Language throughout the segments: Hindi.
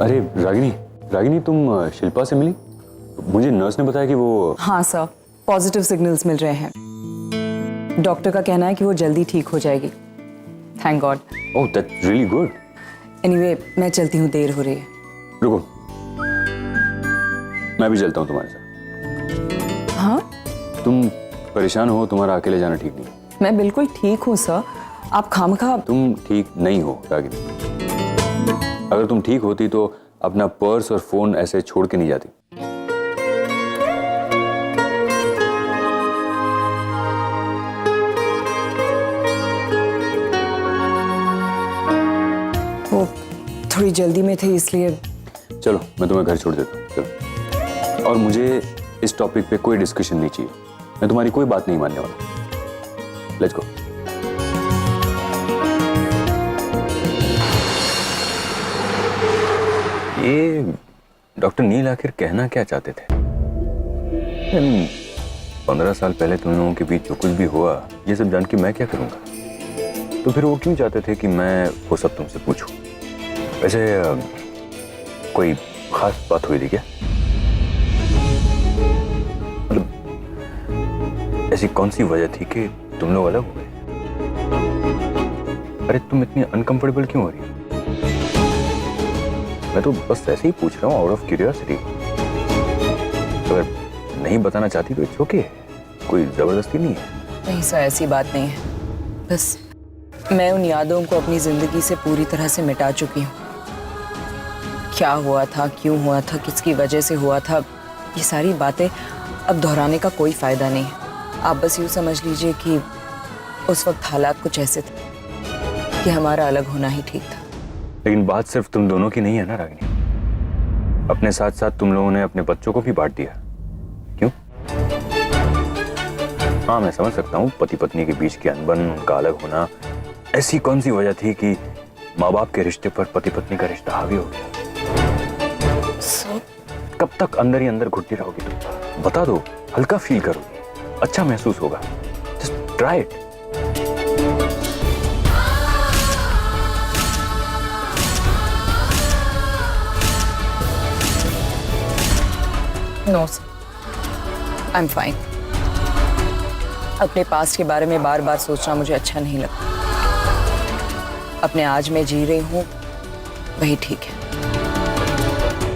अरे रागिनी, रागिनी तुम शिल्पा से मिली? मुझे नर्स ने बताया कि वो... हाँ सर, पॉजिटिव सिग्नल्स मिल रहे हैं। डॉक्टर का कहना है कि वो जल्दी ठीक हो जाएगी। Thank God. Oh that's really good. Anyway, मैं चलती हूँ, देर हो रही है। रुको, मैं भी चलता हूँ तुम्हारे साथ। हाँ? तुम परेशान हो, तुम्हारा अकेले जाना ठीक नहीं। मैं बिल्कुल ठीक हूँ सर, आप खामखा... तुम ठीक नहीं हो रागिनी। अगर तुम ठीक होती तो अपना पर्स और फोन ऐसे छोड़ के नहीं जाती। वो थोड़ी जल्दी में थे इसलिए... चलो मैं तुम्हें घर छोड़ देता हूँ, चलो। और मुझे इस टॉपिक पे कोई डिस्कशन नहीं चाहिए। मैं तुम्हारी कोई बात नहीं मानने वाला। Let's go. ये डॉक्टर नील आखिर कहना क्या चाहते थे? 15 साल पहले तुम लोगों के बीच जो कुछ भी हुआ, ये सब जान के मैं क्या करूंगा? तो फिर वो क्यों चाहते थे कि मैं वो सब तुमसे पूछूं? वैसे कोई खास बात हुई थी क्या? मतलब ऐसी कौन सी वजह थी कि तुम लोग अलग हो गए? अरे तुम इतनी अनकंफर्टेबल क्यों हो रही हो? मैं तो बस ऐसे ही पूछ रहा हूँ, आउट ऑफ क्यूरियोसिटी। अगर नहीं बताना चाहती तो इट्स ओके, कोई जबरदस्ती नहीं है। नहीं सर, ऐसी बात नहीं है। बस मैं उन यादों को अपनी जिंदगी से पूरी तरह से मिटा चुकी हूँ। क्या हुआ था, क्यों हुआ था, किसकी वजह से हुआ था, ये सारी बातें अब दोहराने का कोई फायदा नहीं है। आप बस यूँ समझ लीजिए कि उस वक्त हालात कुछ ऐसे थे कि हमारा अलग होना ही ठीक था। लेकिन बात सिर्फ तुम दोनों की नहीं है ना रागिनी। अपने साथ साथ तुम लोगों ने अपने बच्चों को भी बांट दिया। क्यों? हाँ मैं समझ सकता हूँ, पति पत्नी के बीच की अनबन, उनका अलग होना, ऐसी कौन सी वजह थी कि माँ बाप के रिश्ते पर पति पत्नी का रिश्ता हावी हो गया? कब तक अंदर ही अंदर घुटती रहोगी तुम? बता दो, हल्का फील करोगी, अच्छा महसूस होगा। Just try it. No sir, I am fine. अपने पास्ट के बारे में बार बार सोचना मुझे अच्छा नहीं लगता। अपने आज में जी रही हूँ, वही ठीक है।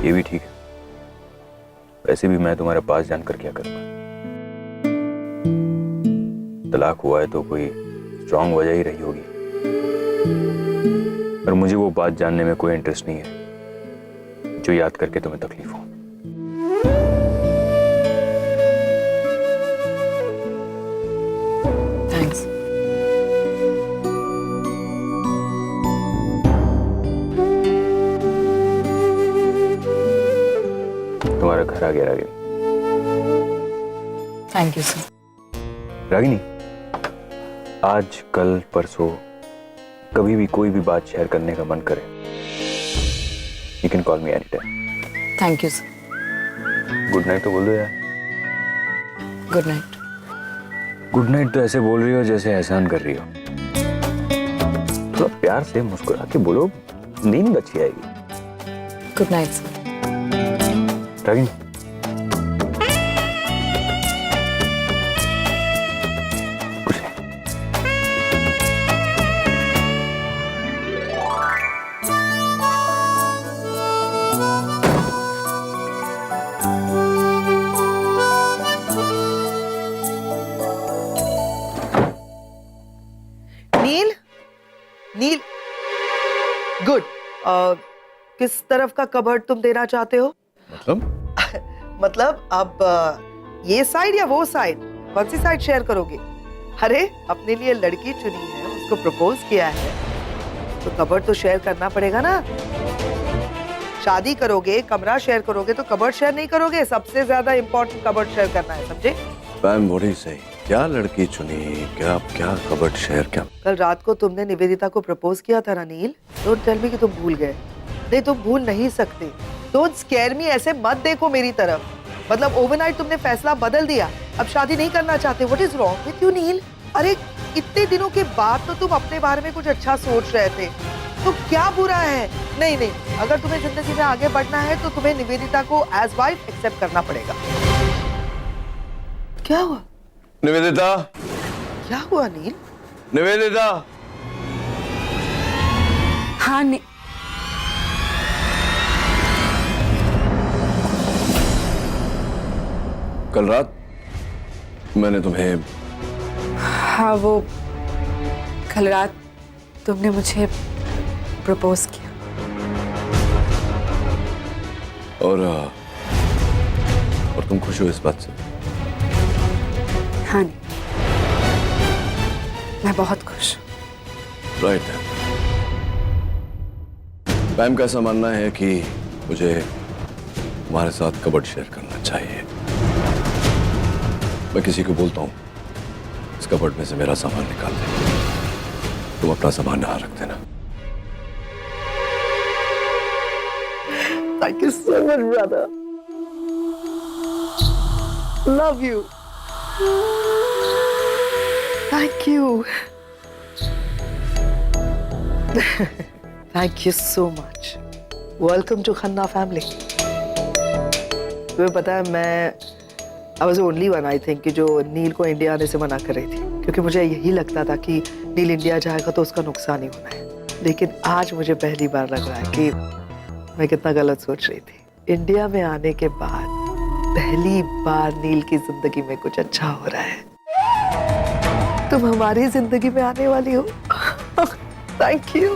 ये भी ठीक है। वैसे भी मैं तुम्हारे पास जानकर क्या करूंगा? तलाक हुआ है तो कोई स्ट्रांग वजह ही रही होगी, पर मुझे वो बात जानने में कोई इंटरेस्ट नहीं है जो याद करके तुम्हें तकलीफ हो। थैंक्स। तुम्हारा घर आ गया Ragini. Thank you sir. Ragini, आज कल परसों कभी भी कोई भी बात शेयर करने का मन करे, you can call me any time. Thank you sir. Good night तो बोल दो यार। Good night. गुड नाइट तो ऐसे बोल रही हो जैसे एहसान कर रही हो। थोड़ा प्यार से मुस्कुरा के बोलो, नींद अच्छी आएगी। Good night sir. रागिनी, कुछ नहीं। नील, नील, गुड। किस तरफ का कबर्ड तुम देना चाहते हो? मतलब अब ये साइड या वो साइड? कौन सी साइड शेयर करोगे? अरे अपने लिए लड़की चुनी है, उसको प्रपोज किया है, तो कबर्ड तो शेयर करना पड़ेगा ना। शादी करोगे, कमरा शेयर करोगे तो कबर्ड शेयर नहीं करोगे। सबसे ज्यादा इंपॉर्टेंट कबर्ड शेयर करना है, समझे? मैम बड़ी सही, क्या लड़की चुनी, क्या क्या कबर्ड शेयर क्या? कल रात को तुमने निवेदिता को प्रपोज किया था ना नील। डोंट टेल मी कि तुम भूल गए। नहीं, तुम भूल नहीं सकते। डोंट स्केयर मी, ऐसे मत देखो मेरी तरफ। मतलब ओवरनाइट तुमने फैसला बदल दिया, अब शादी नहीं करना चाहते। What is wrong with you Neel? अरे इतने दिनों के बाद तो तुम अपने बारे में कुछ अच्छा सोच रहे थे, तो क्या बुरा है? नहीं नहीं, अगर तुम्हें जिंदगी में आगे बढ़ना है तो तुम्हें निवेदिता को एज वाइफ एक्सेप्ट करना पड़ेगा। क्या हुआ? निवेदिता, क्या हुआ नील? निवेदिता। हाँ कल रात मैंने तुम्हें, हाँ वो कल रात तुमने मुझे प्रपोज किया। और तुम खुश हो इस बात से? हाँ नहीं, मैं बहुत खुश हूँ। राइट है। मैम का ऐसा मानना है कि मुझे तुम्हारे साथ कबर्ड शेयर करना चाहिए। मैं किसी को बोलता हूँ इस कबर्ड में से मेरा सामान निकाल दे, तुम अपना सामान यहाँ रख देना। Thank you so much, brother. Love you. Thank you. Thank you so much. Welcome to Khanna family. तुम्हें पता है मैं I was the only one I think कि जो नील को इंडिया आने से मना कर रही थी, क्योंकि मुझे यही लगता था कि नील इंडिया जाएगा तो उसका नुकसान ही होना है। लेकिन आज मुझे पहली बार लग रहा है कि मैं कितना गलत सोच रही थी। इंडिया में आने के बाद पहली बार नील की जिंदगी में कुछ अच्छा हो रहा है। तुम हमारी जिंदगी में आने वाली हो। Thank you.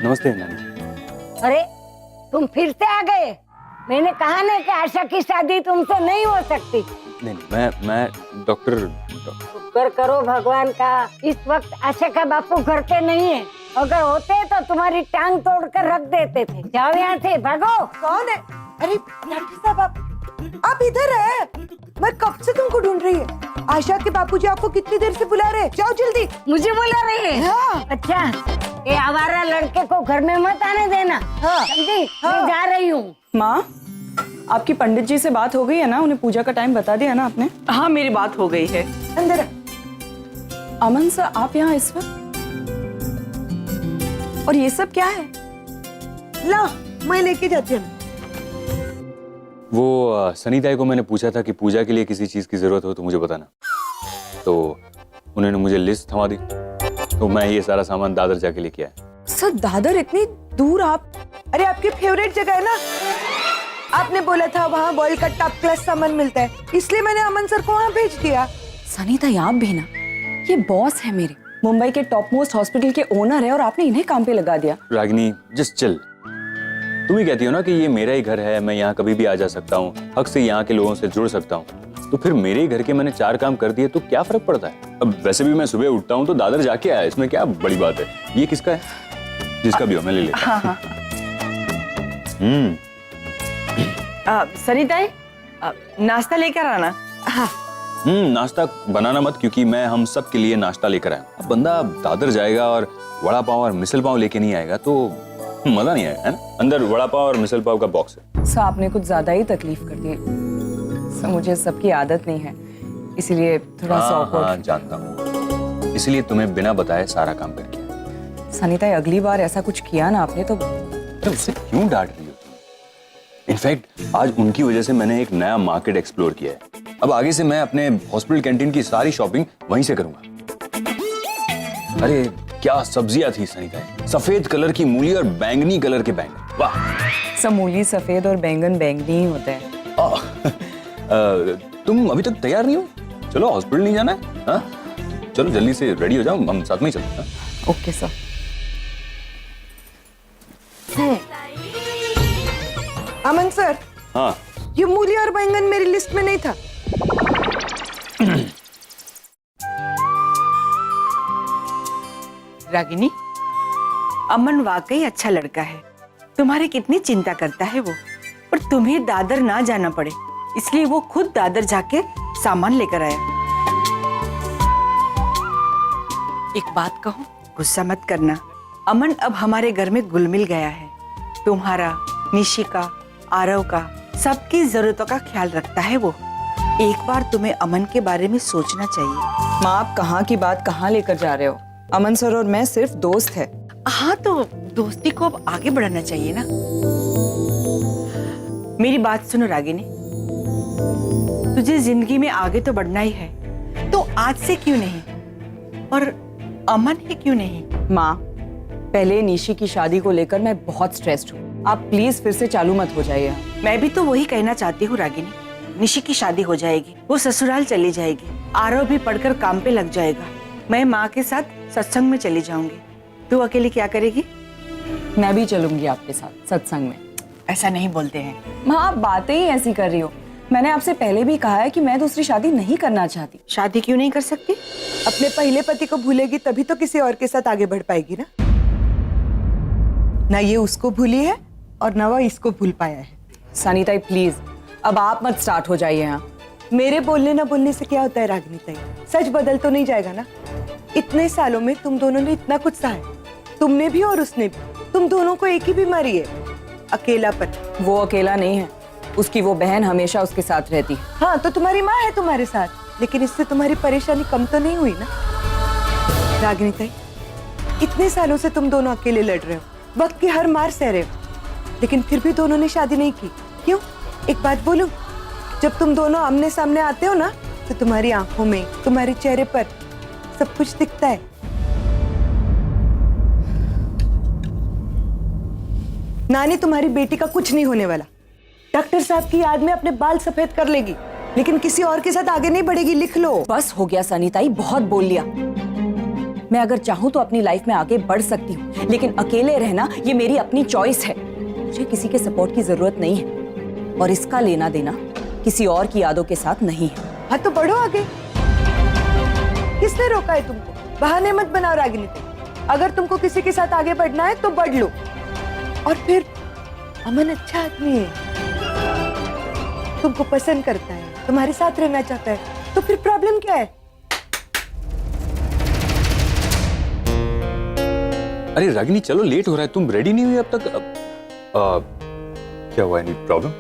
नमस्ते नानी। अरे तुम फिर से आ गए। मैंने कहा ना कि आशा की शादी तुमसे नहीं हो सकती। नहीं मैं डॉक्टर शुक्र करो भगवान का, इस वक्त आशा का बापू घर पे नहीं है। अगर होते तो तुम्हारी टांग तोड़कर रख देते थे। जाओ यहाँ से, भागो। कौन है? अरे डॉक्टर साहब, आप इधर है? मैं कब से तुमको ढूंढ रही है। आशा के बापूजी आपको कितनी देर से बुला रहे हैं। जाओ जल्दी। मुझे बुला रहे हैं? हाँ। अच्छा, ये आवारा लड़के को घर में मत आने देना। हाँ। समझी? मैं जा रही हूँ। माँ, आपकी पंडित जी से बात हो गई है ना? उन्हें पूजा का टाइम बता दिया ना आपने? हाँ मेरी बात हो गई है। अंदर। अमन सर, आप यहाँ इस वक्त? और ये सब क्या है? ला, मैं लेके जाती हूँ। वो सनीताई को मैंने पूछा था कि पूजा के लिए किसी चीज की जरूरत हो तो मुझे बताना, तो उन्होंने मुझे लिस्ट थमा दी, तो मैं ये सारा सामान दादर जाके लेके आया। सर दादर इतनी दूर आप? अरे आपकी फेवरेट जगह है ना, आपने बोला था वहाँ बॉयल का टॉप क्लास सामान मिलता है, इसलिए मैंने अमन सर को वहाँ भेज दिया। सनीताई आप भी ना, ये बॉस है मेरे, मुंबई के टॉप मोस्ट हॉस्पिटल के ओनर है और आपने इन्हें काम पे लगा दिया। Ragini just chill. तुम ही कहती हो ना कि ये मेरा ही घर है, मैं यहाँ कभी भी आ जा सकता हूँ, हक से यहाँ के लोगों से जुड़ सकता हूँ, तो फिर मेरे ही घर के मैंने 4 काम कर दिए तो क्या फर्क पड़ता है। अब वैसे भी मैं सुबह उठता हूँ तो दादर जाके आया, इसमें क्या बड़ी बात है। ये किसका है? जिसका भी हो मैं ले लेता। हाँ। सनीताई, नाश्ता लेकर आना। नाश्ता बनाना मत, क्योंकि मैं हम सब के लिए नाश्ता लेकर आया। अब बंदा दादर जाएगा और वड़ा पाव और मिसल पाव लेके नहीं आएगा तो मजा नहीं आएगा, है ना। अंदर वड़ा पाव और मिसल पाव का बॉक्स है। सर आपने कुछ ज्यादा ही तकलीफ कर दी। सर मुझे सबकी आदत नहीं है, इसीलिए थोड़ा सा हाँ, जानता हूँ, इसलिए तुम्हें बिना बताए सारा काम करके आया। सनीताई अगली बार ऐसा कुछ किया ना आपने तो अरे उससे क्यों डांट रही हो तुम? इनफैक्ट आज उनकी वजह से मैंने एक नया मार्केट एक्सप्लोर किया है। अब आगे से मैं अपने हॉस्पिटल कैंटीन की सारी शॉपिंग वहीं से करूंगा। अरे क्या सब्जियां थी सनीताई, सफेद कलर की मूली और बैंगनी कलर के बैंगन, वाह। समूली सफेद और बैंगन बैंगनी ही होते हैं। तुम अभी तक तैयार नहीं हो? चलो हॉस्पिटल नहीं जाना है? हाँ चलो जल्दी से रेडी हो जाओ, हम साथ में ही चलते हैं। Okay sir. अमन सर, हाँ ये मूली और बैंगन मेरी लिस्ट में नहीं था। रागिनी, अमन वाकई अच्छा लड़का है, तुम्हारी कितनी चिंता करता है वो, और तुम्हें दादर ना जाना पड़े इसलिए वो खुद दादर जाके सामान लेकर आया। एक बात कहूं, गुस्सा मत करना, अमन अब हमारे घर में घुल मिल गया है। तुम्हारा, निशिका, आरव का, सबकी जरूरतों का ख्याल रखता है वो। एक बार तुम्हें अमन के बारे में सोचना चाहिए। माँ, आप कहाँ की बात कहाँ लेकर जा रहे हो? अमन सर और मैं सिर्फ दोस्त है। हाँ, तो दोस्ती को अब आगे बढ़ाना चाहिए ना। मेरी बात सुनो रागिनी, तुझे जिंदगी में आगे तो बढ़ना ही है, तो आज से क्यों नहीं, और अमन ही क्यों नहीं? माँ, पहले निशी की शादी को लेकर मैं बहुत स्ट्रेस्ड हूँ। आप प्लीज फिर से चालू मत हो जाइए। मैं भी तो वही कहना चाहती हूँ रागिनी। निशी की शादी हो जाएगी, वो ससुराल चली जाएगी, आरव भी पढ़कर काम पे लग जाएगा, मैं माँ के साथ सत्संग में चली जाऊंगी। तू अकेली क्या करेगी? मैं भी चलूंगी आपके साथ सत्संग में। ऐसा नहीं बोलते हैं। माँ, आप बातें ही ऐसी कर रही हो। मैंने आपसे पहले भी कहा है कि मैं दूसरी शादी नहीं करना चाहती। शादी क्यों नहीं कर सकती? अपने पहले पति को भूलेगी तभी तो किसी और के साथ आगे बढ़ पाएगी ना। ना ये उसको भूली है और ना वह इसको भूल पाया है। सनीताई प्लीज, अब आप मत स्टार्ट हो जाइए यहाँ। मेरे बोलने ना बोलने से क्या होता है रागिनी ताई? सच बदल तो नहीं जाएगा ना। इतने सालों में तुम दोनों ने इतना कुछ सहा है, तुमने भी और उसने भी। तुम दोनों को एक ही बीमारी है, अकेलापन। वो अकेला नहीं है, उसकी वो बहन हमेशा उसके साथ रहती है। हाँ, तो तुम्हारी माँ है तुम्हारे साथ, लेकिन इससे तुम्हारी परेशानी कम तो नहीं हुई ना रागिनी ताई। इतने सालों से तुम दोनों अकेले लड़ रहे हो, वक्त की हर मार सह रहे हो, लेकिन फिर भी दोनों ने शादी नहीं की। क्यों? एक बात बोलूं, जब तुम दोनों आमने सामने आते हो ना, तो तुम्हारी आंखों में, तुम्हारे चेहरे पर सब कुछ दिखता है। नानी, तुम्हारी बेटी का कुछ नहीं होने वाला। डॉक्टर साहब की याद में अपने बाल सफेद कर लेगी, लेकिन किसी और के साथ आगे नहीं बढ़ेगी। लिख लो। बस हो गया सनीताई, बहुत बोल लिया। मैं अगर चाहूँ तो अपनी लाइफ में आगे बढ़ सकती हूँ, लेकिन अकेले रहना ये मेरी अपनी चॉइस है। मुझे किसी के सपोर्ट की जरूरत नहीं है, और इसका लेना देना किसी और की यादों के साथ नहीं है। हाँ, तो बढ़ो आगे। किसने रोका है तुमको? बहाने मत बनाओ रागिनी ताई। अगर तुमको किसी के साथ आगे बढ़ना है तो बढ़ लो। और फिर अमन अच्छा आदमी है, तुमको पसंद करता है, तुम्हारे साथ रहना चाहता है, तो फिर प्रॉब्लम क्या है? अरे रागिनी, चलो लेट हो रहा है, तुम रेडी नहीं हुई अब तक। क्या हुआ? Any problem?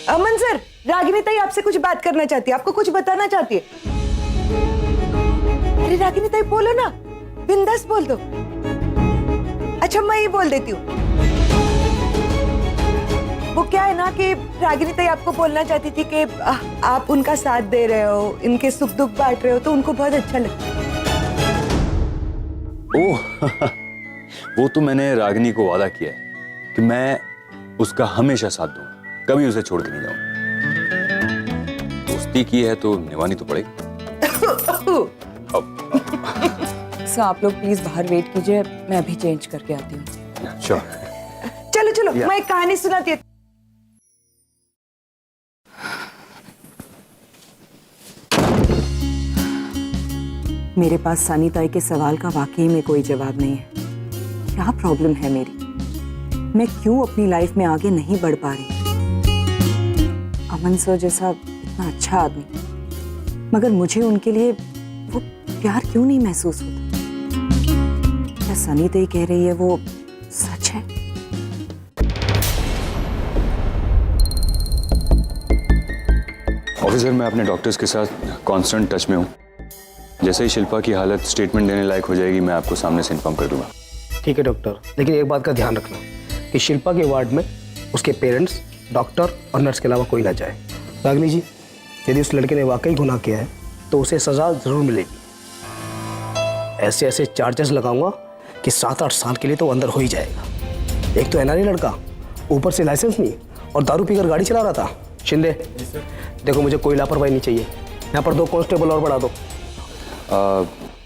Aman sir, Ragini ताई आपसे कुछ बात करना चाहती है, आपको कुछ बताना चाहती है। अरे रागिनी ताई बोलो ना, बिंदास बोल दो। अच्छा, मैं ही बोल देती हूँ। वो क्या है ना कि रागिनी ताई आपको बोलना चाहती थी कि आप उनका साथ दे रहे हो, इनके सुख दुख बांट रहे हो, तो उनको बहुत अच्छा लगता है। ओह वो तो मैंने रागिनी को वादा किया है कि मैं उसका हमेशा साथ दूंगा, कभी उसे छोड़ के नहीं जाऊंगा। दोस्ती की है तो निभानी तो पड़ेगी। सर, आप लोग प्लीज बाहर वेट कीजिए, मैं अभी चेंज करके आती हूँ। श्योर। चलो चलो, मैं एक कहानी सुनाती हूँ। मेरे पास सनीताई के सवाल का वाकई में कोई जवाब नहीं है। क्या प्रॉब्लम है मेरी? मैं क्यों अपनी लाइफ में आगे नहीं बढ़ पा रही? अमन सर जैसा इतना अच्छा आदमी, मगर मुझे उनके लिए वो प्यार क्यों नहीं महसूस होता? क्या सनीताई कह रही है वो सच है? ऑफिसर, मैं अपने डॉक्टर्स के साथ कांस्टेंट टच में हूँ। जैसे ही शिल्पा की हालत स्टेटमेंट देने लायक हो जाएगी, मैं आपको सामने से इन्फॉर्म कर दूंगा। ठीक है डॉक्टर, लेकिन एक बात का ध्यान रखना कि शिल्पा के वार्ड में उसके पेरेंट्स, डॉक्टर और नर्स के अलावा कोई ना जाए। रागिनी जी, यदि उस लड़के ने वाकई गुनाह किया है तो उसे सजा जरूर मिलेगी। ऐसे ऐसे चार्जेस लगाऊंगा कि 7-8 साल के लिए तो अंदर हो ही जाएगा। एक तो एनआरआई लड़का, ऊपर से लाइसेंस नहीं, और दारू पीकर गाड़ी चला रहा था। शिंदे, देखो मुझे कोई लापरवाही नहीं चाहिए। यहाँ पर 2 कांस्टेबल और बढ़ा दो।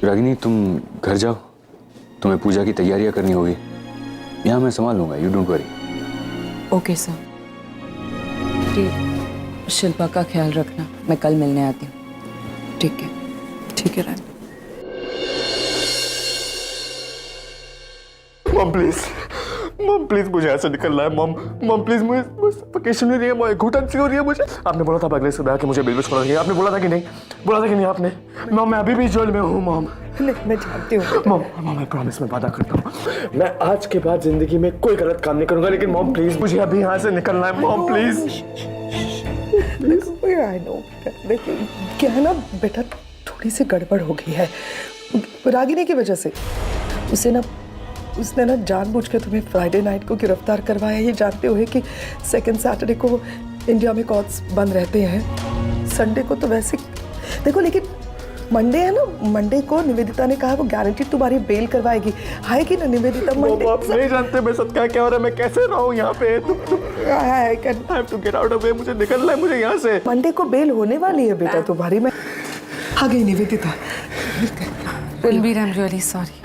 रागिनी, तुम घर जाओ, तुम्हें पूजा की तैयारियां करनी होगी। यहाँ मैं संभाल लूंगा, you don't worry. Okay sir. ठीक, शिल्पा का ख्याल रखना, मैं कल मिलने आती हूँ। ठीक है, ठीक है रानी। मॉम प्लीज, मॉम प्लीज मुझे ऐसे निकलना है मॉम। मॉम प्लीज मुझे सफोकेशन हो रही है, मुझे घुटन सी हो रही है मुझे। आपने बोला था अगले सुबह कि मुझे बेल छोड़ा नहीं, आपने बोला था कि नहीं? बोला था कि नहीं आपने? मॉम मैं अभी भी जेल में हूँ मॉम। मैं जानती हूँ मॉम मैं प्रॉमिस में वादा करता हूँ मैं आज के बाद जिंदगी में कोई गलत काम नहीं करूंगा, लेकिन मॉम प्लीज मुझे अभी यहाँ से निकलना है मॉम प्लीज। आई नो लेकिन क्या है ना बेटा, थोड़ी सी गड़बड़ हो गई है रागिनी की वजह से। उसने ना जानबूझ के तुम्हें फ्राइडे नाइट को गिरफ्तार करवाया, ये जानते हुए कि सेकंड सैटरडे को इंडिया में कोर्ट्स बंद रहते हैं, संडे को तो वैसे देखो। लेकिन मंडे है ना, मंडे को निवेदिता ने कहा वो गारंटी तुम्हारी बेल करवाएगी। आएगी ना निवेदिता मंडे? आप नहीं जानते मैं सच क्या हो रहा है, मैं कैसे रहूं यहाँ पे। I have to get out of here, मुझे निकलना है मुझे यहाँ से। मंडे को बेल होने वाली है बेटा तुम्हारी। मैं आ गई Nivedita. Ranbir, I am really sorry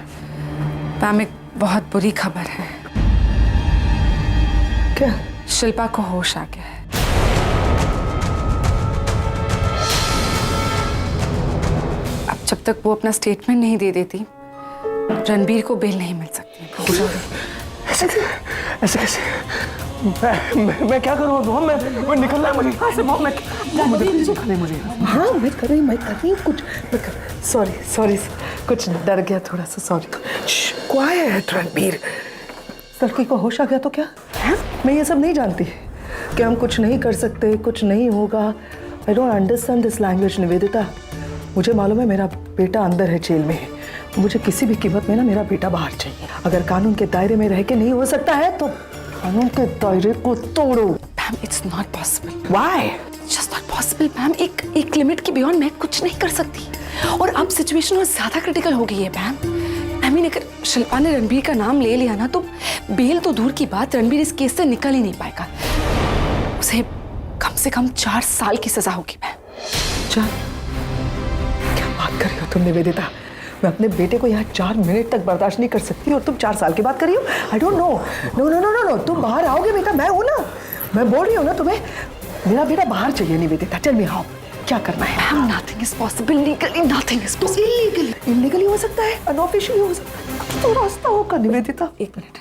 ma'am, एक बहुत बुरी खबर है। क्या? शिल्पा को होश आ गया है। अब जब तक वो अपना स्टेटमेंट नहीं दे देती, रणबीर को बेल नहीं मिल सकती। ऐसे कैसे? मैं क्या करूँ मॉम? मैं निकलना है मुझे यहाँ से मॉम। मुझे हाँ मैं कर रही हूँ कुछ। सॉरी कुछ डर गया थोड़ा सा, सॉरी। क्वाइट रणबीर, लड़की को होश आ गया तो क्या? मैं ये सब नहीं जानती कि हम कुछ नहीं कर सकते, कुछ नहीं होगा। I don't understand this language Nivedita. मुझे मालूम है मेरा बेटा अंदर है, जेल में है। मुझे किसी भी कीमत में ना मेरा बेटा बाहर चाहिए। अगर कानून के दायरे में रह के नहीं हो सकता है तो कानून के दायरे को तोड़ो। Ma'am it's not possible. Why? Just not possible ma'am. एक लिमिट के बियॉन्ड मैं कुछ नहीं कर सकती, और अब सिचुएशन और ज्यादा क्रिटिकल हो गई है मैम। आई मीन अगर शिल्पा ने रणबीर का नाम ले लिया ना तो बेल तो दूर की बात, रणबीर इस केस से निकल ही नहीं पाएगा। उसे कम से कम 4 साल की सजा होगी मैम। क्या बात कर रही हो तुम निवेदिता? मैं अपने बेटे को यहाँ 4 मिनट तक बर्दाश्त नहीं कर सकती और तुम 4 साल की बात कर रही हो? I don't know. नो तुम बाहर आओगे बेटा, मैं हूँ ना। मैं बोल रही हूँ ना तुम्हें, मेरा बेटा बाहर चाहिए निवेदिता। चल मैं आओ, क्या करना है? Ma'am nothing is possible legally, nothing is possible. Illegally हो सकता है, अनऑफिशियली हो सकता है, तो रास्ता होगा निवेदिता। एक मिनट,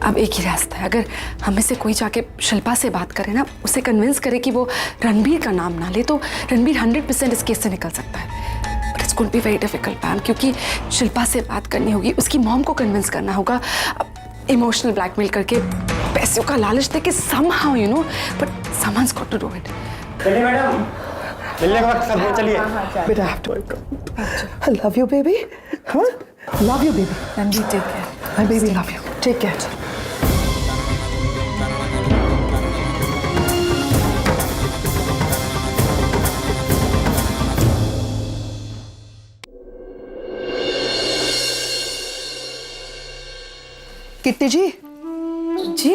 अब एक ही रास्ता है। अगर हमें से कोई जाके शिल्पा से बात करे ना, उसे कन्विंस करे कि वो रणबीर का नाम ना ले, तो रणबीर 100% इस केस से निकल सकता है। But it's going to be very difficult ma'am, क्योंकि शिल्पा से बात करनी होगी, उसकी मॉम को कन्विंस करना होगा, इमोशनल ब्लैकमेल करके, पैसों का लालच देके somehow you know, but someone's got to do it. चलिए मैडम, मिलने के वक्त सब चलिए। बेटा I have to. I love you baby. हाँ? Love you baby. Ranbir take care. My baby love you. Take care. Kitty ji. जी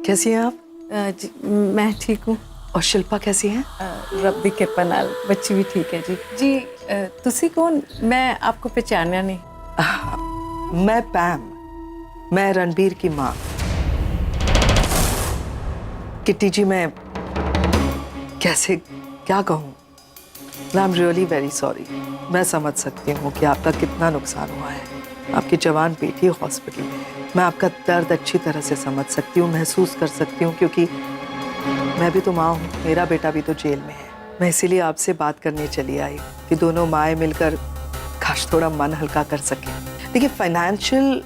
कैसी हैं आप? जी मैं ठीक हूँ। और शिल्पा कैसी है? रब दी किरपा नाल बच्ची भी ठीक है जी। जी तुसी कौन? मैं आपको पहचाना नहीं। मैं पैम, मैं रणबीर की माँ। किट्टी जी मैं कैसे क्या कहूँ? I am really very sorry. मैं समझ सकती हूँ कि आपका कितना नुकसान हुआ है। आपकी जवान बेटी हॉस्पिटल में है। मैं आपका दर्द अच्छी तरह से समझ सकती हूँ, महसूस कर सकती हूँ, क्योंकि मैं भी तो माँ हूँ, मेरा बेटा भी तो जेल में है। मैं इसीलिए आपसे बात करने चली आई कि दोनों माएँ मिलकर काश थोड़ा मन हल्का कर सकें। देखिए फाइनेंशियल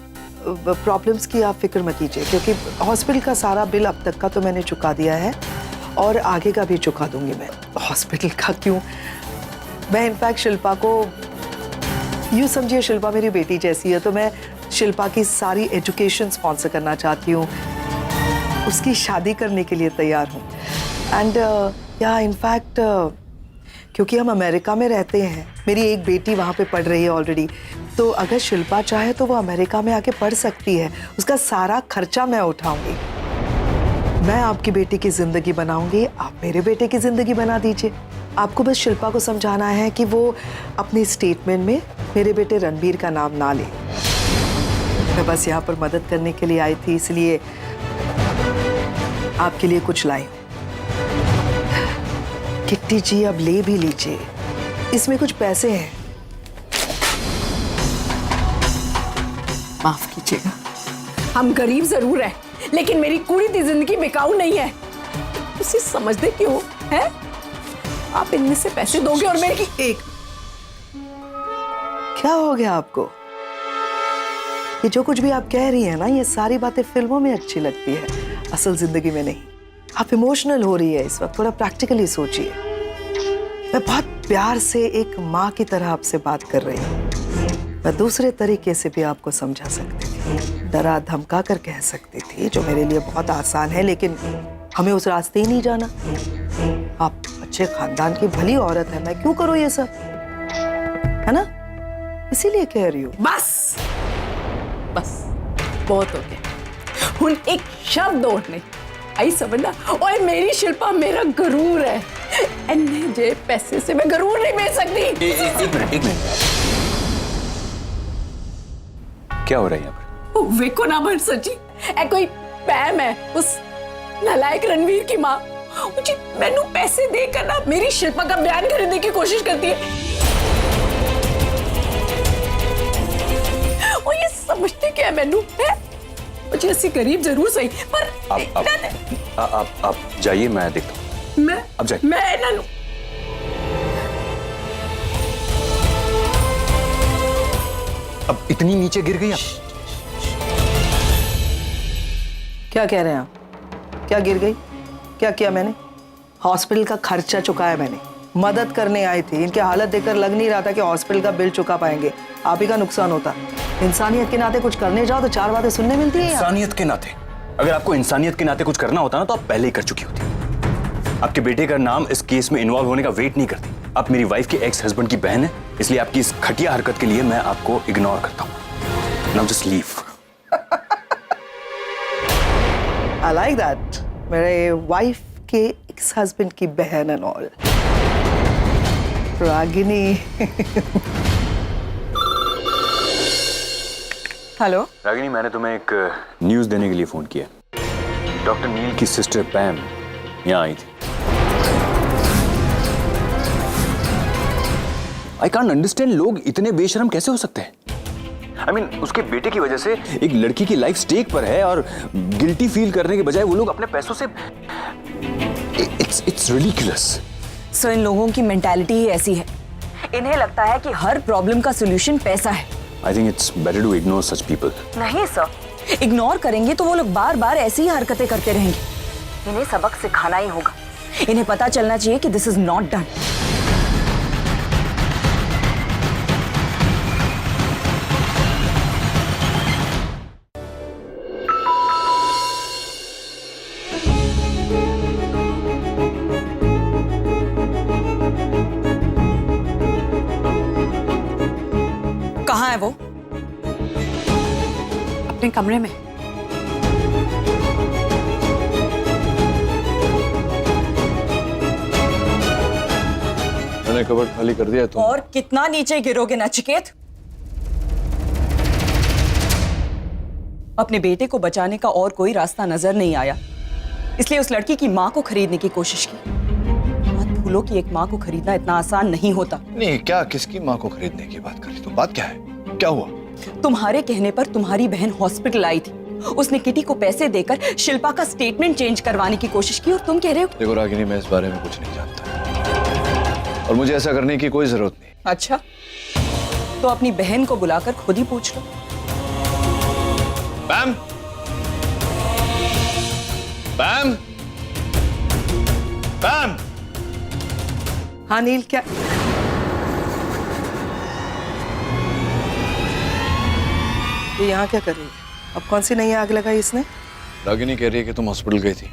प्रॉब्लम्स की आप फिक्र मत कीजिए, क्योंकि हॉस्पिटल का सारा बिल अब तक का तो मैंने चुका दिया है और आगे का भी चुका दूंगी मैं। हॉस्पिटल का क्यों, मैं इनफैक्ट शिल्पा को यूँ समझिए, शिल्पा मेरी बेटी जैसी है, तो मैं शिल्पा की सारी एजुकेशन स्पॉन्सर करना चाहती हूँ, उसकी शादी करने के लिए तैयार हूँ। एंड या इनफैक्ट क्योंकि हम अमेरिका में रहते हैं, मेरी एक बेटी वहाँ पे पढ़ रही है ऑलरेडी, तो अगर शिल्पा चाहे तो वो अमेरिका में आके पढ़ सकती है, उसका सारा खर्चा मैं उठाऊंगी। मैं आपकी बेटी की ज़िंदगी बनाऊंगी, आप मेरे बेटे की ज़िंदगी बना दीजिए। आपको बस शिल्पा को समझाना है कि वो अपनी स्टेटमेंट में मेरे बेटे रणबीर का नाम ना ले। मैं बस यहाँ पर मदद करने के लिए आई थी, इसलिए आपके लिए कुछ लाई। किट्टी जी अब ले भी लीजिए, इसमें कुछ पैसे हैं। माफ कीजिएगा, हम गरीब जरूर हैं, लेकिन मेरी कुड़ी दी जिंदगी बिकाऊ नहीं है। उसे समझते क्यों है? आप इनमें से पैसे दोगे और मेरी एक क्या हो गया आपको? ये जो कुछ भी आप कह रही हैं ना, ये सारी बातें फिल्मों में अच्छी लगती है, असल जिंदगी में नहीं। आप इमोशनल हो रही है इस वक्त, थोड़ा प्रैक्टिकली सोचिए। मैं बहुत प्यार से एक माँ की तरह आपसे बात कर रही हूँ। मैं दूसरे तरीके से भी आपको समझा सकती थी, डरा धमका कर कह सकती थी, जो मेरे लिए बहुत आसान है, लेकिन हमें उस रास्ते ही नहीं जाना। आप अच्छे खानदान की भली औरत है, मैं क्यों करूँ ये सब, है ना? इसीलिए कह रही हूँ। बस बस बहुत हो गया। हुन एक शब्द और नहीं आई समझना। ओए मेरी शिल्पा मेरा गरूर है, इन्हें जे पैसे से मैं गरूर नहीं बेच सकती। एक मिनट। क्या हो रहा है यहाँ पर? वेको ना बन सची ए कोई पैम है उस नालायक रणवीर की माँ। मुझे मैनू पैसे देकर ना मेरी शिल्पा का बयान खरीदने की कोशिश करती है। वो ये समझते क्या है मैनू है? मुझे ऐसी गरीब जरूर सही, पर आप जाइए, मैं देखता हूँ। मैं अब जाइए। मैं ना अब इतनी नीचे गिर गई आप? क्या कह रहे हैं आप? क्या गिर गई? क्या किया मैंने? हॉस्पिटल का खर्चा चुकाया मैंने, मदद करने आई थी। इनके हालत देखकर लग नहीं रहा था कि हॉस्पिटल का बिल चुका पाएंगे। आप ही का नुकसान होता। इंसानियत के नाते कुछ करने जाओ तो चार बातें सुनने मिलती है। इंसानियत के नाते? अगर आपको इंसानियत के नाते कुछ करना होता ना तो आप पहले ही कर चुकी होती। आपके बेटे का नाम इस केस में इन्वॉल्व होने का वेट नहीं करती। आप मेरी वाइफ के एक्स हस्बैंड की बहन है, इसलिए आपकी इस घटिया हरकत के लिए मैं आपको इग्नोर करता हूँ। Now just leave. I like that. मेरे वाइफ के एक्स हस्बैंड की बहन and all. Ragini. Hello Ragini, मैंने तुम्हें एक न्यूज देने के लिए फोन किया। डॉक्टर नील की सिस्टर पैम यहाँ आई थी। आई कांट अंडरस्टैंड, लोग इतने बेशरम कैसे हो सकते हैं? I mean, उसके बेटे की वजह से एक लड़की की लाइफ स्टेक पर है और गिल्टी फील करने के बजाय वो लोग अपने पैसों से it's ridiculous. सो इन लोगों की मेंटालिटी ही ऐसी है। इन्हें लगता है कि हर प्रॉब्लम का सॉल्यूशन पैसा है। I think it's better to ignore such people. नहीं सर, इग्नोर करेंगे तो वो लोग बार बार ऐसी ही हरकतें करते रहेंगे। इन्हें सबक सिखाना ही होगा। इन्हें पता चलना चाहिए कि दिस इज नॉट डन। कहाँ है वो? अपने कमरे में। मैंने कबर्ड खाली कर दिया तो। और कितना नीचे गिरोगे नचिकेत? अपने बेटे को बचाने का और कोई रास्ता नजर नहीं आया, इसलिए उस लड़की की माँ को खरीदने की कोशिश की। मत भूलो कि एक माँ को खरीदना इतना आसान नहीं होता। नहीं, क्या किसकी माँ को खरीदने की बात करी? तो बात क्या है? क्या हुआ? तुम्हारे कहने पर तुम्हारी बहन हॉस्पिटल आई थी। उसने किटी को पैसे देकर शिल्पा का स्टेटमेंट चेंज करवाने की कोशिश की और तुम कह रहे हो। देखो रागिनी, मैं इस बारे में कुछ नहीं जानता और मुझे ऐसा करने की कोई जरूरत नहीं। अच्छा, तो अपनी बहन को बुलाकर खुद ही पूछ लो। पैम, पैम, पैम। हाँ नील, क्या? ये यहाँ क्या कर रही है? अब कौन सी नई आग लगाई इसने? रागिनी कह रही है कि तुम हॉस्पिटल गई थी,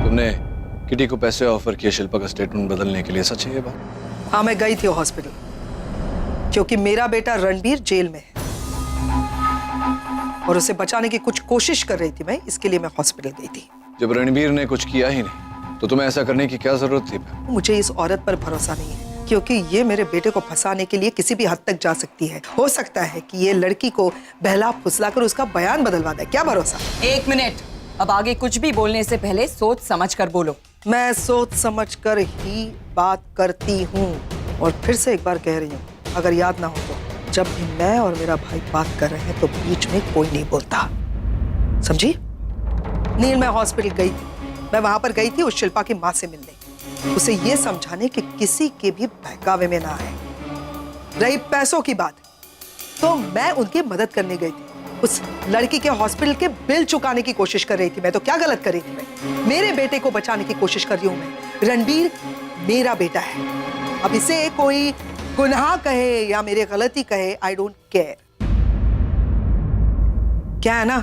तुमने किटी को पैसे ऑफर किए शिल्पा का स्टेटमेंट बदलने के लिए। सच है ये बात? हाँ, मैं गई थी हॉस्पिटल क्योंकि मेरा बेटा रणबीर जेल में है और उसे बचाने की कुछ कोशिश कर रही थी मैं, इसके लिए मैं हॉस्पिटल गई थी। जब रणबीर ने कुछ किया ही नहीं तो तुम्हें ऐसा करने की क्या जरूरत थी? मुझे इस औरत पर भरोसा नहीं है क्योंकि ये मेरे बेटे को फंसाने के लिए किसी भी हद तक जा सकती है। हो सकता है कि ये लड़की को बहला फुसलाकर उसका बयान बदलवा दे। क्या भरोसा? एक मिनट, अब आगे कुछ भी बोलने से पहले सोच समझ कर बोलो। मैं सोच समझ कर ही बात करती हूँ और फिर से एक बार कह रही हूँ, अगर याद ना हो तो जब भी मैं और मेरा भाई बात कर रहे हैं तो बीच में कोई नहीं बोलता, समझी? नील, मैं हॉस्पिटल गई थी, मैं वहां पर गई थी उस शिल्पा की माँ से मिलने, उसे ये समझाने कि किसी के भी बहकावे में ना आए। रही पैसों की बात, तो मैं उनकी मदद करने गई थी, उस लड़की के हॉस्पिटल के बिल चुकाने की कोशिश कर रही थी मैं। तो क्या गलत कर रही थी मैं? मेरे बेटे को बचाने की कोशिश कर रही हूं मैं। रणबीर मेरा बेटा है, अब इसे कोई गुनाह कहे या मेरी गलती कहे, आई डोंट केयर। क्या है ना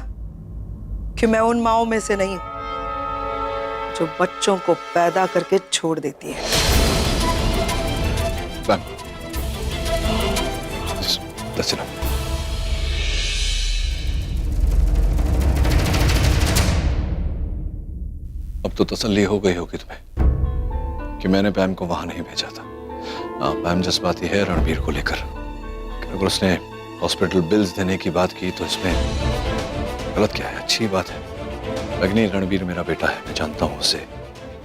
कि मैं उन माओं में से नहीं हूं जो बच्चों को पैदा करके छोड़ देती है। That's enough. अब तो तसल्ली हो गई होगी तुम्हें कि मैंने पैम को वहां नहीं भेजा था। पैम जज्बाती है रणबीर को लेकर। अगर उसने हॉस्पिटल बिल्स देने की बात की तो इसमें गलत क्या है? अच्छी बात है। अग्नि, रणबीर मेरा बेटा है, मैं जानता हूं उसे।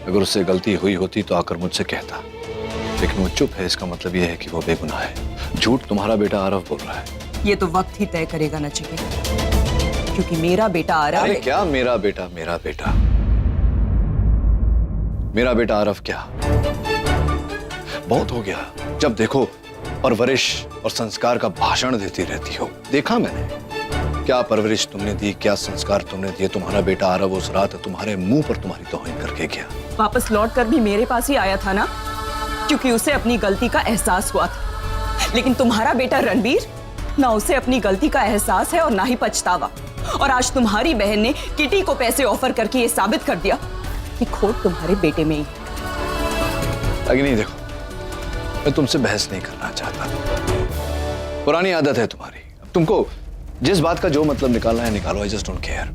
अगर उससे गलती हुई होती तो आकर मुझसे कहता, लेकिन वो चुप है, इसका मतलब यह है कि वो बेगुनाह है। झूठ तुम्हारा बेटा आरव बोल रहा है। ये तो वक्त ही तय करेगा ना चिकी, क्योंकि मेरा बेटा आरव। अरे क्या मेरा बेटा? मेरा बेटा, मेरा बेटा आरव क्या? बहुत हो गया। जब देखो परवरिश और संस्कार का भाषण देती रहती हो। देखा मैंने क्या परवरिश तुमने दी, क्या संस्कार तुमने दिए। तुम्हारा बेटा आरव उस रात तुम्हारे मुंह पर तुम्हारी तौहीन करके गया। वापस लौट कर भी मेरे पास ही आया था ना, क्योंकि उसे अपनी गलती का एहसास हुआ था। लेकिन तुम्हारा बेटा रणबीर, ना उसे अपनी गलती का एहसास है और ना ही पछतावा। और आज तुम्हारी बहन ने किटी को पैसे ऑफर करके ये साबित कर दिया कि खोट तुम्हारे बेटे में ही। अग्नि देखो, मैं तुमसे बहस नहीं करना चाहता। पुरानी आदत है तुम्हारी। अब तुमको जिस बात का जो मतलब निकालना है निकालो। I just don't care.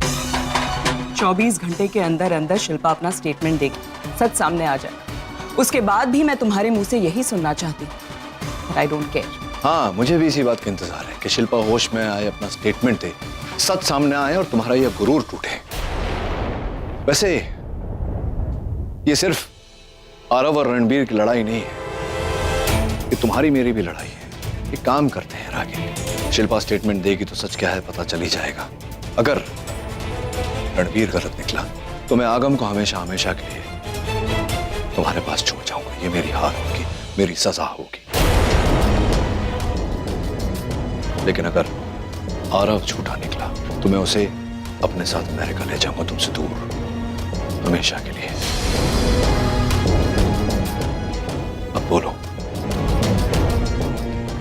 24 घंटे के अंदर अंदर शिल्पा अपना स्टेटमेंट देगी, सच सामने आ जाए। उसके बाद भी मैं तुम्हारे मुंह से यही सुनना चाहती हूँ। I don't care. हाँ, मुझे भी इसी बात का इंतजार है कि शिल्पा होश में आए, अपना स्टेटमेंट दे, सच सामने आए और तुम्हारा यह गुरूर टूटे। वैसे ये सिर्फ आरव और रणबीर की लड़ाई नहीं है, ये तुम्हारी मेरी भी लड़ाई है। एक काम करते हैं रागिनी, शिल्पा स्टेटमेंट देगी तो सच क्या है पता चल ही जाएगा। अगर रणबीर गलत निकला तो मैं आगम को हमेशा हमेशा के लिए तुम्हारे पास छोड़ जाऊंगा। ये मेरी हार होगी, मेरी सजा होगी। लेकिन अगर आरव झूठा निकला तो मैं उसे अपने साथ अमेरिका ले जाऊंगा, तुमसे दूर, हमेशा के लिए। अब बोलो,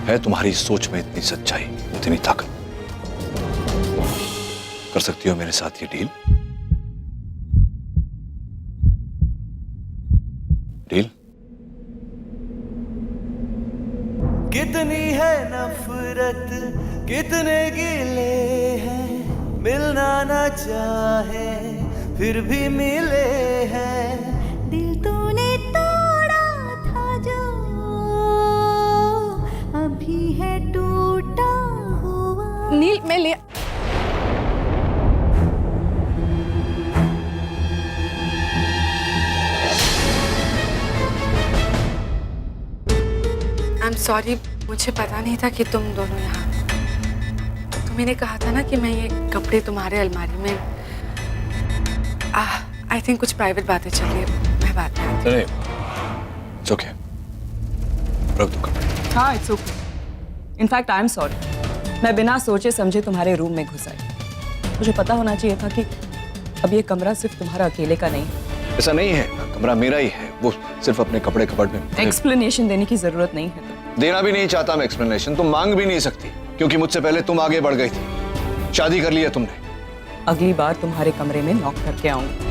है तुम्हारी सोच में इतनी सच्चाई, इतनी ताकत? कर सकती हो मेरे साथ ये डील? डील? कितनी है नफरत, कितने गिले हैं, मिलना ना चाहे फिर भी मिले हैं। दिल तूने तोड़ा था जो अभी है टूटा हुआ। नील, मैं ले आई एम सॉरी, मुझे पता नहीं था कि तुम दोनों यहाँ। तुम्ही ने कहा था ना कि मैं ये कपड़े तुम्हारे अलमारी में। आई थिंक कुछ प्राइवेट बातें चल रही है, मैं बात में आती हूँ। It's okay. रख दो कपड़े। हाँ, it's okay. In fact I am sorry, मैं बिना सोचे समझे तुम्हारे रूम में घुस आई। मुझे पता होना चाहिए था कि अब ये कमरा सिर्फ तुम्हारा अकेले का नहीं है। ऐसा नहीं है, कमरा मेरा ही है। वो सिर्फ अपने कपड़े कपड़ में। एक्सप्लेनेशन देने की जरूरत नहीं है। देना भी नहीं चाहता मैं एक्सप्लेनेशन, तुम मांग भी नहीं सकती, क्योंकि मुझसे पहले तुम आगे बढ़ गई थी। शादी कर ली है तुमने। अगली बार तुम्हारे कमरे में नॉक करके आऊंगी।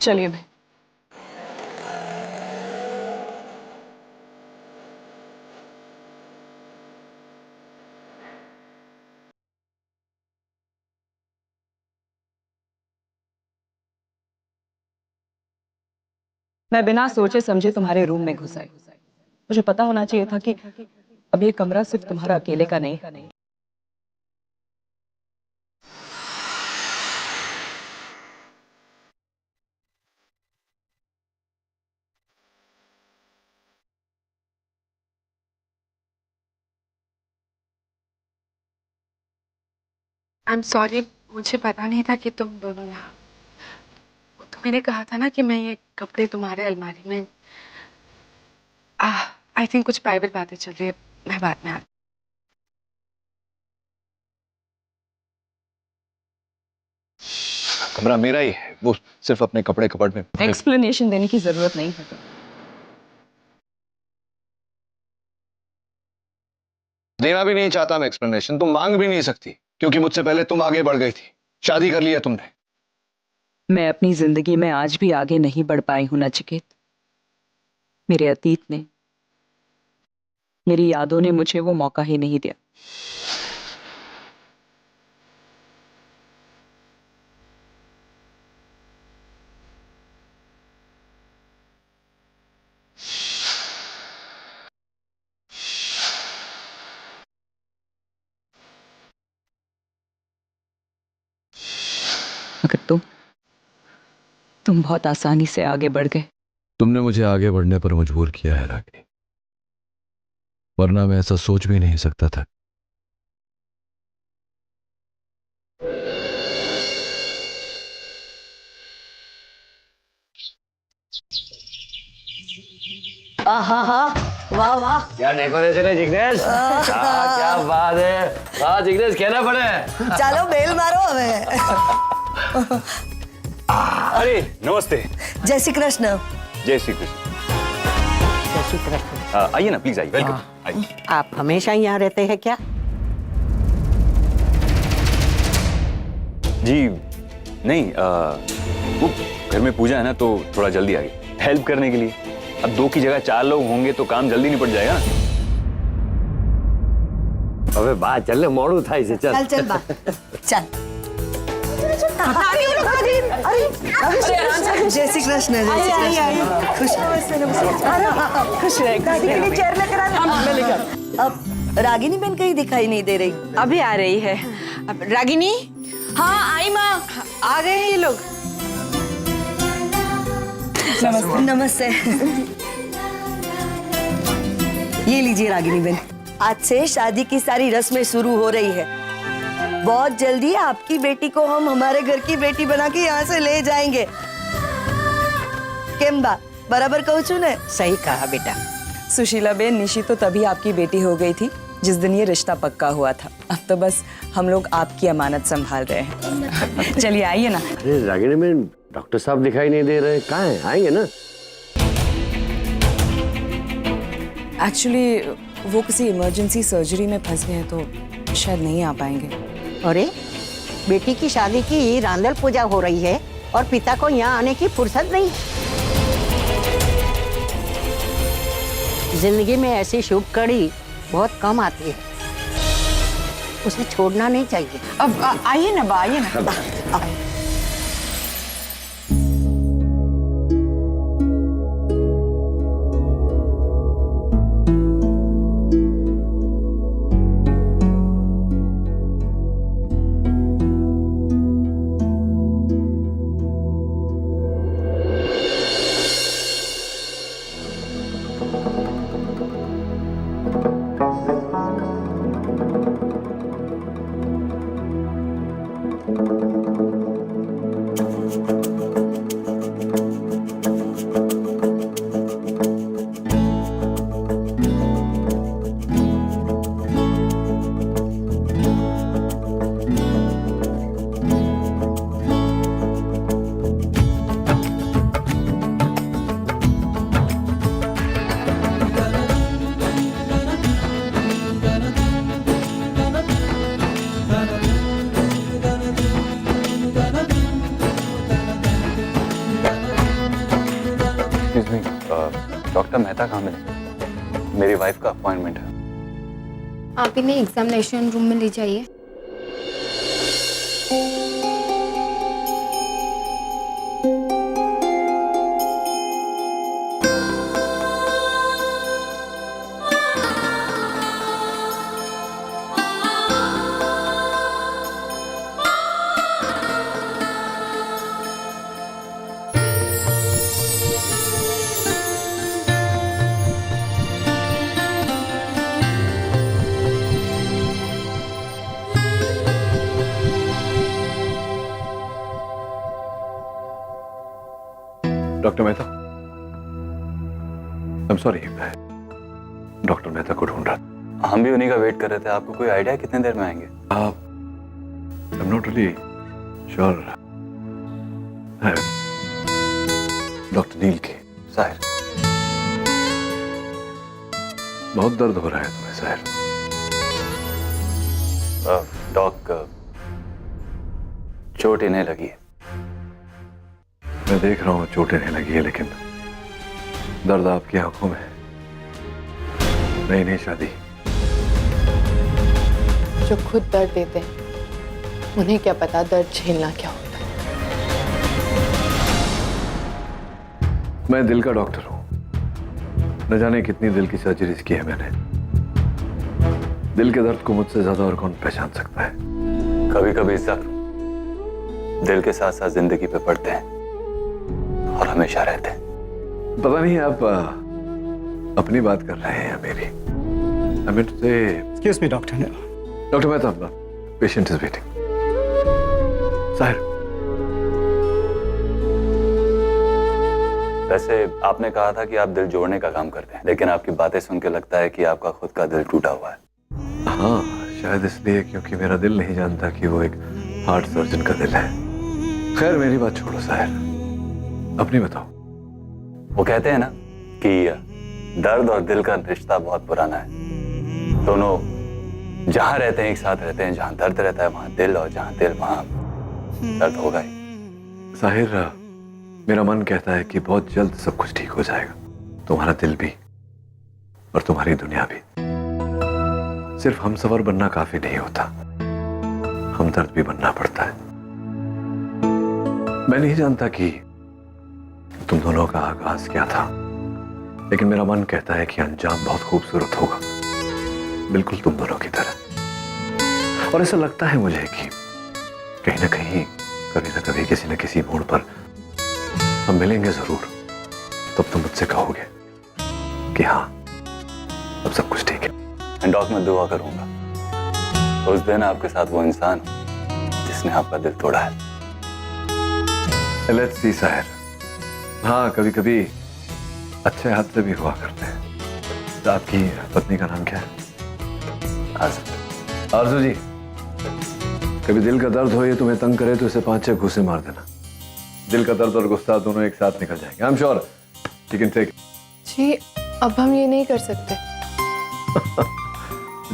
चलिए भाई। मैं बिना सोचे समझे तुम्हारे रूम में घुस आई। मुझे पता होना चाहिए था कि अब ये कमरा सिर्फ तुम्हारा अकेले का नहीं है। आई एम सॉरी, मुझे पता नहीं था कि तुम दोनों यहाँ। तो मैंने कहा था ना कि मैं ये कपड़े तुम्हारे अलमारी में। आई थिंक कुछ प्राइवेट बातें चल रही है, मैं बाद में आती। कमरा मेरा ही है, वो सिर्फ अपने कपड़े कपड़ में। एक्सप्लेनेशन देने की जरूरत नहीं है। देना भी नहीं चाहता मैं एक्सप्लेनेशन, तुम मांग भी नहीं सकती क्योंकि मुझसे पहले तुम आगे बढ़ गई थी, शादी कर लिया तुमने। मैं अपनी जिंदगी में आज भी आगे नहीं बढ़ पाई हूं नचिकेत। मेरे अतीत ने, मेरी यादों ने मुझे वो मौका ही नहीं दिया। मगर तुम बहुत आसानी से आगे बढ़ गए। तुमने मुझे आगे बढ़ने पर मजबूर किया है रागिनी, वरना मैं ऐसा सोच भी नहीं सकता था। वाह वाह, क्या डेकोरेशन है जिग्नेश? क्या बात है। हाँ जिग्नेश, कहना पड़े। चलो बेल मारो हमें। अरे नमस्ते। जय श्री कृष्ण। जय श्री कृष्ण। आइए ना प्लीज, आइए, वेलकम। आइए। आप हमेशा यहाँ रहते हैं क्या? जी नहीं, वो घर में पूजा है ना, तो थोड़ा जल्दी आ गई हेल्प करने के लिए। अब 2 की जगह 4 लोग होंगे तो काम जल्दी निपट जाएगा ना। अबे बात चल ले, मोड़ू था इसे। चल चल बा चल। जय श्री कृष्ण। खुश रहे। दादी के लिए चेयर लेकर आना। अब रागिनी बहन कहीं दिखाई नहीं दे रही। अभी आ रही है। अब रागिनी। हाँ आई माँ, आ गए हैं ये लोग। नमस्ते। नमस्ते। ये लीजिए रागिनी बहन, आज से शादी की सारी रस्में शुरू हो रही है। बहुत जल्दी आपकी बेटी को हम हमारे घर की बेटी बना के यहाँ से ले जाएंगे। केम्बा बराबर कहूँ छू ने? सही कहा बेटा। सुशीला बेन, निशी तो तभी आपकी बेटी हो गई थी जिस दिन ये रिश्ता पक्का हुआ था। अब तो बस हम लोग आपकी अमानत संभाल रहे हैं। चलिए आइए ना। अरे रागिनी में डॉक्टर साहब दिखाई नहीं दे रहे, कहाँ हैं? आएंगे ना? एक्चुअली वो किसी इमरजेंसी सर्जरी में फंस गए हैं तो शायद नहीं आ पाएंगे। अरे बेटी की शादी की रांदल पूजा हो रही है और पिता को यहाँ आने की फुर्सत नहीं। जिंदगी में ऐसी शुभ कड़ी बहुत कम आती है, उसे छोड़ना नहीं चाहिए। अब आइए ना, आइए ना। डॉक्टर मेहता कहाँ मिले? मेरी वाइफ का अपॉइंटमेंट है। आप इन्हें एग्जामिनेशन रूम में ले जाइए। Doctor Mehta, I am sorry, मैं डॉक्टर मेहता को ढूंढ रहा। हम भी उन्हीं का वेट कर रहे थे। आपको कोई आइडिया कितने देर में आएंगे? I am not really sure. Doctor Neel के। साहिर, बहुत दर्द हो रहा है तुम्हें साहिर। डॉक, चोट इन्हें लगी है। मैं देख रहा हूँ चोट इन्हें लगी है, लेकिन दर्द आपकी आंखों में। नई नई शादी। जो खुद दर्द देते हैं उन्हें क्या पता दर्द झेलना क्या होता है। मैं दिल का डॉक्टर हूं। न जाने कितनी दिल की सर्जरीज की है मैंने। दिल के दर्द को मुझसे ज्यादा और कौन पहचान सकता है? कभी कभी जख्म दिल के साथ साथ जिंदगी पे पड़ते हैं और हमेशा रहते हैं। पता नहीं आप अपनी बात कर रहे हैं या मेरी? Excuse me doctor. Doctor Mehta, patient is waiting. Sahir, वैसे आपने कहा था कि आप दिल जोड़ने का काम करते हैं, लेकिन आपकी बातें सुन के लगता है कि आपका खुद का दिल टूटा हुआ है। हाँ, शायद इसलिए क्योंकि मेरा दिल नहीं जानता कि वो एक हार्ट सर्जन का दिल है। खैर मेरी बात छोड़ो साहिर, अपनी बताओ। वो कहते हैं ना कि दर्द और दिल का रिश्ता बहुत पुराना है। दोनों जहां रहते हैं एक साथ रहते हैं। जहां दर्द रहता है वहां दिल, और जहां दिल वहां दर्द होगा ही। साहिर, मेरा मन कहता है कि बहुत जल्द सब कुछ ठीक हो जाएगा। तुम्हारा दिल भी और तुम्हारी दुनिया भी। सिर्फ हमसफर बनना काफी नहीं होता, हमदर्द भी बनना पड़ता है। मैं नहीं जानता कि तुम दोनों का आगाज क्या था, लेकिन मेरा मन कहता है कि अंजाम बहुत खूबसूरत होगा, बिल्कुल तुम दोनों की तरह। और ऐसा लगता है मुझे कि कहीं ना कहीं, कभी ना कभी, किसी न किसी मोड़ पर हम मिलेंगे जरूर। तब तुम मुझसे कहोगे कि हाँ, अब सब कुछ ठीक है। डॉक्टर, मैं दुआ करूंगा उस दिन आपके साथ वो इंसान जिसने आपका दिल तोड़ा है। Let's see Sahir. हाँ, कभी कभी अच्छे हादसे भी हुआ करते हैं। तो आपकी पत्नी का नाम क्या है? आरज़ू। आरज़ू जी, कभी दिल का दर्द हो, ये तुम्हें तंग करे तो इसे 5-6 घूंसे मार देना। दिल का दर्द और गुस्सा दोनों एक साथ निकल जाएंगे। I am sure you can take. जी अब हम ये नहीं कर सकते।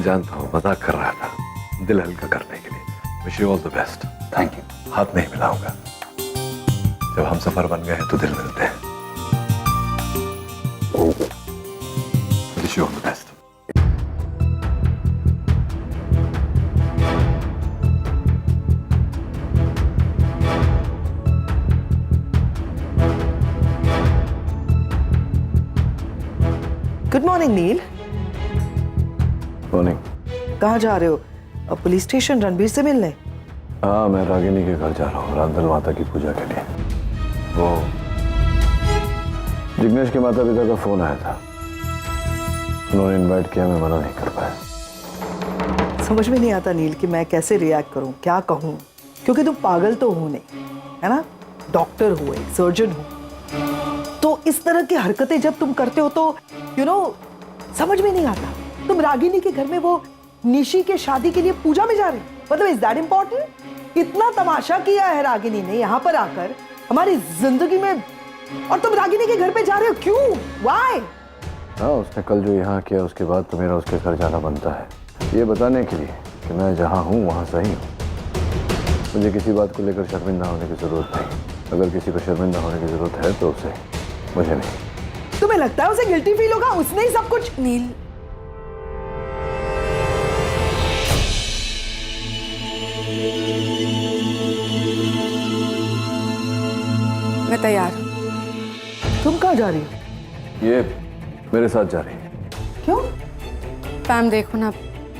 जानता हूँ, मजाक कर रहा था, दिल हल्का करने के लिए। Wish you all the best. Thank you. हाथ नहीं मिलाऊंगा। जब हम सफर बन गए हैं तो दिल मिलते हैं। Wish you all the best. Good morning Neel. Morning. कहाँ जा रहे हो? पुलिस स्टेशन रणबीर से मिलने? हाँ, मैं रागिनी के घर जा रहा हूँ रामधन माता की पूजा के लिए। वो जिग्नेश के माता पिता का फोन आया था, उन्होंने इनवाइट किया, मैं मना नहीं कर पाया। समझ में नहीं आता नील कि मैं कैसे रिएक्ट करूं, क्या कहूं, क्योंकि तुम पागल तो हो नहीं, है ना? डॉक्टर हो, एक सर्जन हो, तो इस तरह की हरकतें जब तुम करते हो तो समझ में नहीं आता। तुम रागिनी के घर में वो निशी के शादी के लिए पूजा में जा रहे हो, मतलब इज दैट इम्पोर्टेंट? इतना तमाशा किया है रागिनी ने यहाँ पर आकर हमारी जिंदगी में, और तुम रागिनी के घर पे जा रहे हो, क्यों? व्हाई? हाँ, उसने कल जो यहाँ किया उसके बाद तो मेरा उसके घर जाना बनता है, ये बताने के लिए कि मैं जहाँ हूँ वहाँ सही हूँ। मुझे किसी बात को लेकर शर्मिंदा होने की जरूरत नहीं। अगर किसी को शर्मिंदा होने की जरूरत है तो उसे, मुझे नहीं। तुम्हें लगता है उसे गिल्टी फील होगा? उसने ही सब कुछ। नील, मैं तैयार हूँ। तुम कहाँ जा रही हो? ये मेरे साथ जा रही है। क्यों? पैम देखो ना,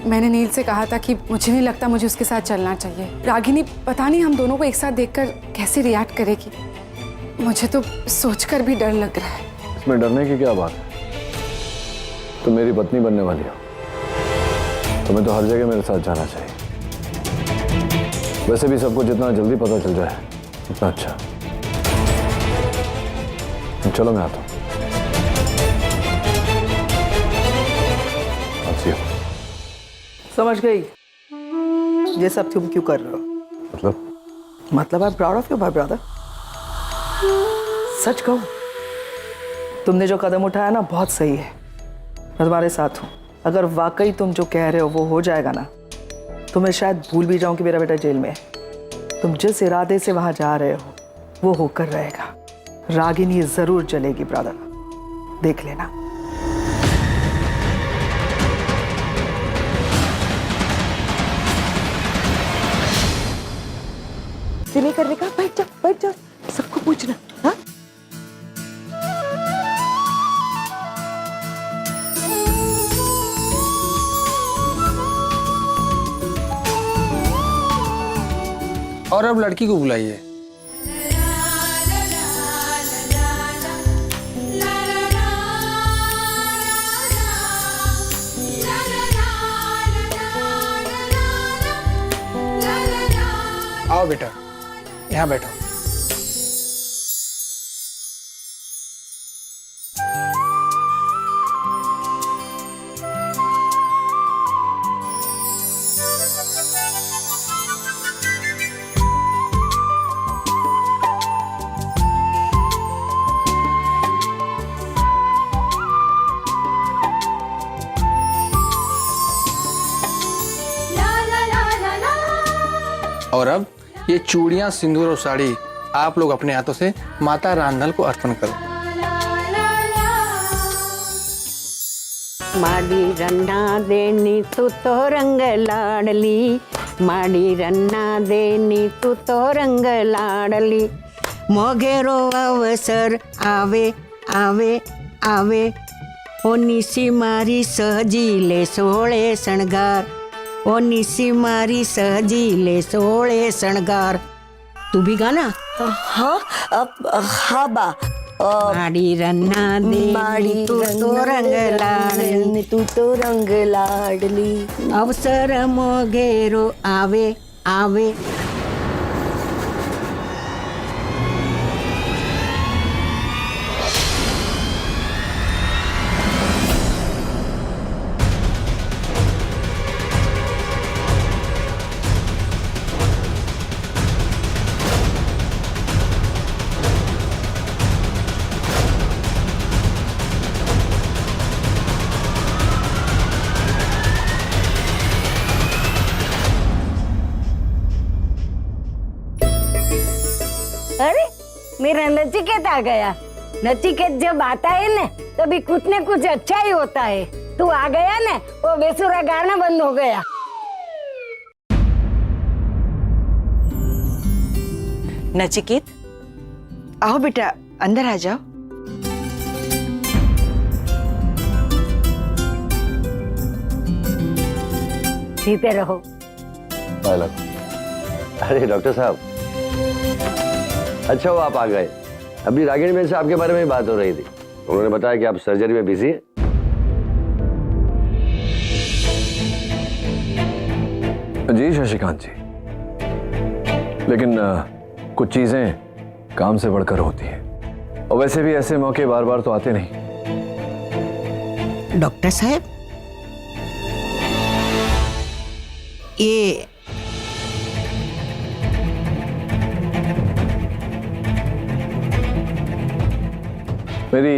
मैंने नील से कहा था कि मुझे नहीं लगता मुझे उसके साथ चलना चाहिए। रागिनी पता नहीं हम दोनों को एक साथ देखकर कैसे रिएक्ट करेगी। मुझे तो सोचकर भी डर लग रहा है। इसमें डरने की क्या बात है? तुम मेरी पत्नी बनने वाली हो, तुम्हें तो हर जगह मेरे साथ जाना चाहिए। वैसे भी सबको जितना जल्दी पता चल जाए उतना अच्छा। चलो मैं आता हूँ। समझ गई। ये सब तुम क्यों कर रहे हो? मतलब I am proud of you my brother. सच कहूं, तुमने जो कदम उठाया ना बहुत सही है। मैं तुम्हारे साथ हूं। अगर वाकई तुम जो कह रहे हो वो हो जाएगा ना, तो मैं शायद भूल भी जाऊं कि मेरा बेटा जेल में है। तुम जिस इरादे से वहां जा रहे हो वो होकर रहेगा। रागिनी जरूर चलेगी ब्रदर, देख लेना। नहीं करने का, बैठ जाओ, सबको पूछना। हाँ, और अब लड़की को बुलाइए। आओ बेटा, यहाँ बैठो। और अब ये चूड़ियां, सिंदूर और साड़ी आप लोग अपने हाथों से माता रांधल को अर्पण करो। माड़ी रन्ना देनी तू तो रंग लाडली, माड़ी रन्ना देनी तू तो रंग लाडली। मोगेरो अवसर आवे आवे आवे, ओ निसी मारी सहजीले सोळे शणगार, ओ निसी मारी सहजीले सोळे शणगार। तू भी गाना। हाँ हाँ बा। माड़ी रन्ना देनी तू तो रंग लाडली, तू तो रंग लाडली। अवसर मोगेरो आवे आवे। अरे मेरा नचिकेत आ गया। नचिकेत जब आता है ना तभी कुछ न कुछ अच्छा ही होता है। तू आ गया ना, वो बेसुरा गाना बंद हो गया। नचिकेत, आओ बेटा, अंदर आ जाओ। जीते रहो। अरे डॉक्टर साहब, अच्छा वो आप आ गए। अभी रागिनी मैम से आपके बारे में बात हो रही थी। उन्होंने बताया कि आप सर्जरी में बिजी हैं। जी शशिकांत जी, लेकिन कुछ चीजें काम से बढ़कर होती हैं, और वैसे भी ऐसे मौके बार बार तो आते नहीं। डॉक्टर साहब, ये मेरी